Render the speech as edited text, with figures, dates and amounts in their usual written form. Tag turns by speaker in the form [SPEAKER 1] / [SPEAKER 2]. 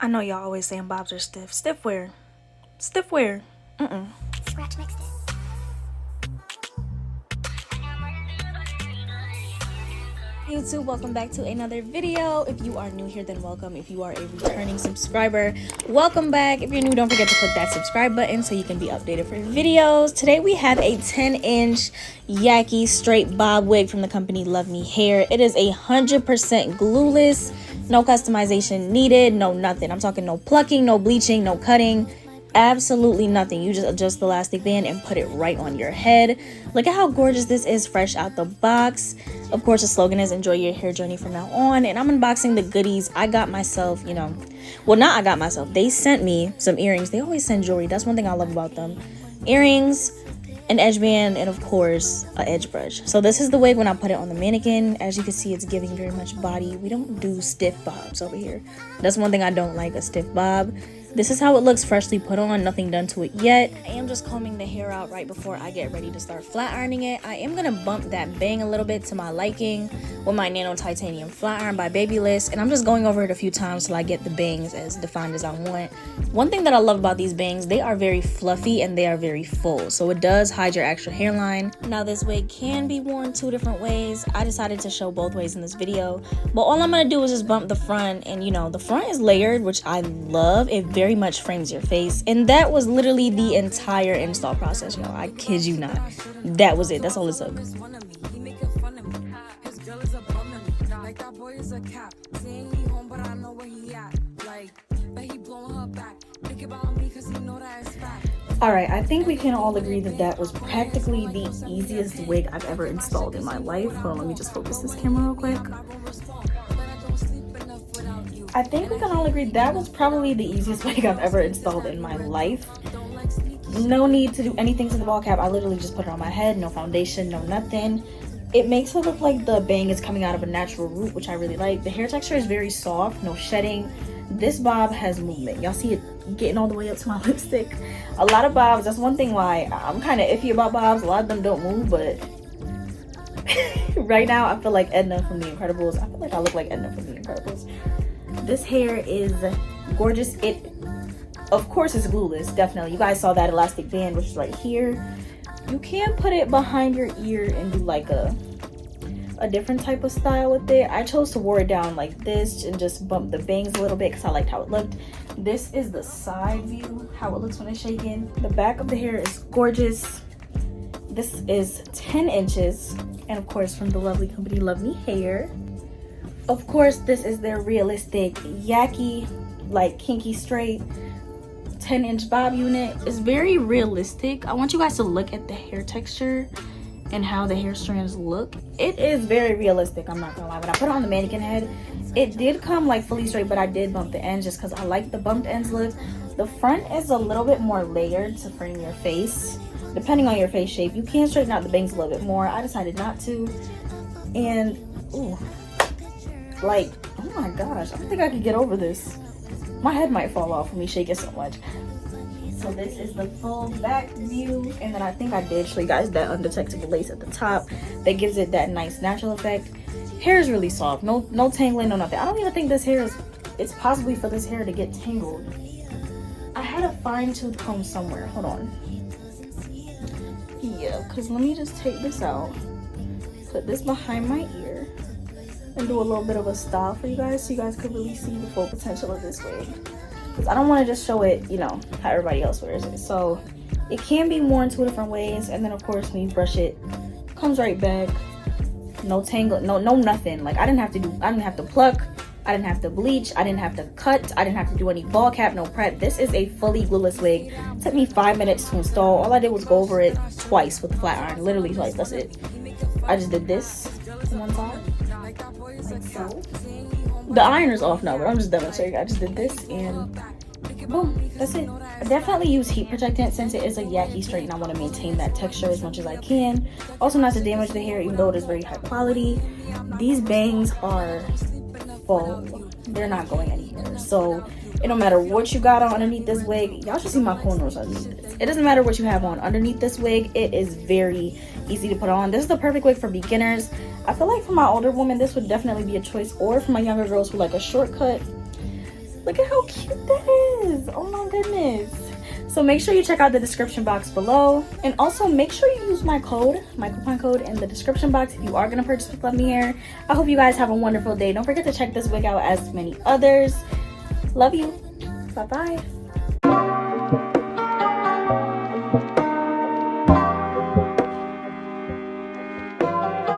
[SPEAKER 1] I know y'all always saying bobs are stiff. Stiff where? Stiff where?
[SPEAKER 2] Scratch mixed it.
[SPEAKER 1] YouTube, welcome back to another video. If you are new here, then welcome. If you are a returning subscriber, welcome back. If you're new, don't forget to click that subscribe button so you can be updated for videos. Today we have a 10-inch yaki straight bob wig from the company Luvmehair. It is 100% glueless, no customization needed, no nothing. I'm talking no plucking, no bleaching, no cutting, absolutely nothing. You just adjust the elastic band and put it right on your head. Look at how gorgeous this is fresh out the box. Of course, the slogan is enjoy your hair journey from now on, and I'm unboxing the goodies I got myself. I got myself, they sent me some earrings. They always send jewelry. That's one thing I love about them. Earrings, an edge band, and of course a edge brush. So this is the wig when I put it on the mannequin. As you can see, it's giving very much body. We don't do stiff bobs over here. That's one thing I don't like, a stiff bob. This is how it looks freshly put on, nothing done to it yet. I am just combing the hair out right before I get ready to start flat ironing it. I am gonna bump that bang a little bit to my liking with my nano titanium flat iron by Babyliss, and I'm just going over it a few times till I get the bangs as defined as I want. One thing that I love about these bangs, they are very fluffy and they are very full, so it does hide your extra hairline. Now this wig can be worn two different ways. I decided to show both ways in this video, but all I'm gonna do is just bump the front, and the front is layered, which I love. It very much frames your face, and that was literally the entire install process, y'all. I kid you not. That was it. That's all it took. Alright, I think we can all agree that that was practically the easiest wig I've ever installed in my life. Hold on, let me just focus this camera real quick. I think we can all agree that was probably the easiest wig I've ever installed in my life. No need to do anything to the ball cap. I literally just put it on my head, no foundation, no nothing. It makes it look like the bang is coming out of a natural root, which I really like. The hair texture is very soft, no shedding. This bob has movement. Y'all see it getting all the way up to my lipstick. A lot of bobs, that's one thing why I'm kind of iffy about bobs. A lot of them don't move, but right now I feel like Edna from The Incredibles. I feel like I look like Edna from The Incredibles. This hair is gorgeous. It, of course, is glueless, definitely. You guys saw that elastic band, which is right here. You can put it behind your ear and do like a different type of style with it. I chose to wear it down like this and just bump the bangs a little bit because I liked how it looked. This is the side view, how it looks when it's shaking. The back of the hair is gorgeous. This is 10 inches, and of course from the lovely company Luvmehair. Of course, this is their realistic yaki, like kinky straight 10-inch bob unit. It's very realistic. I want you guys to look at the hair texture and how the hair strands look. It is very realistic, I'm not gonna lie. When I put it on the mannequin head, it did come like fully straight, but I did bump the ends just because I like the bumped ends look. The front is a little bit more layered to frame your face. Depending on your face shape, you can straighten out the bangs a little bit more. I decided not to. And, ooh. Like, oh my gosh, I don't think I could get over this. My head might fall off from me shaking so much. So this is the full back view, and then I think I did show you guys that undetectable lace at the top that gives it that nice natural effect. Hair is really soft, no tangling, no nothing. I don't even think this hair is, it's possibly for this hair to get tangled. I had a fine tooth comb somewhere, hold on. Yeah, because let me just take this out, put this behind my ear, and do a little bit of a style for you guys so you guys could really see the full potential of this wig. Because I don't want to just show it, how everybody else wears it. So it can be worn two different ways, and then of course when you brush it, comes right back. No tangle, no nothing. Like I didn't have to pluck, I didn't have to bleach, I didn't have to cut, I didn't have to do any ball cap, no prep. This is a fully glueless wig. It took me 5 minutes to install. All I did was go over it twice with the flat iron, literally twice. That's it. I just did this on one side. Like so. The ironer's off now, but I'm just demonstrating. I just did this and boom, that's it. I definitely use heat protectant since it is a yaki straight and I want to maintain that texture as much as I can. Also not to damage the hair even though it is very high quality. These bangs are full. They're not going anywhere. So it don't matter what you got on underneath this wig. Y'all should see my cornrows underneath this. It doesn't matter what you have on underneath this wig. It is very easy to put on. This is the perfect wig for beginners. I feel like for my older woman, this would definitely be a choice, or for my younger girls who like a shortcut. Look at how cute that is. Oh my goodness. So make sure you check out the description box below, and also make sure you use my coupon code in the description box if you are going to purchase with Luvme Hair. I hope you guys have a wonderful day. Don't forget to check this wig out as many others. Love you. Bye bye.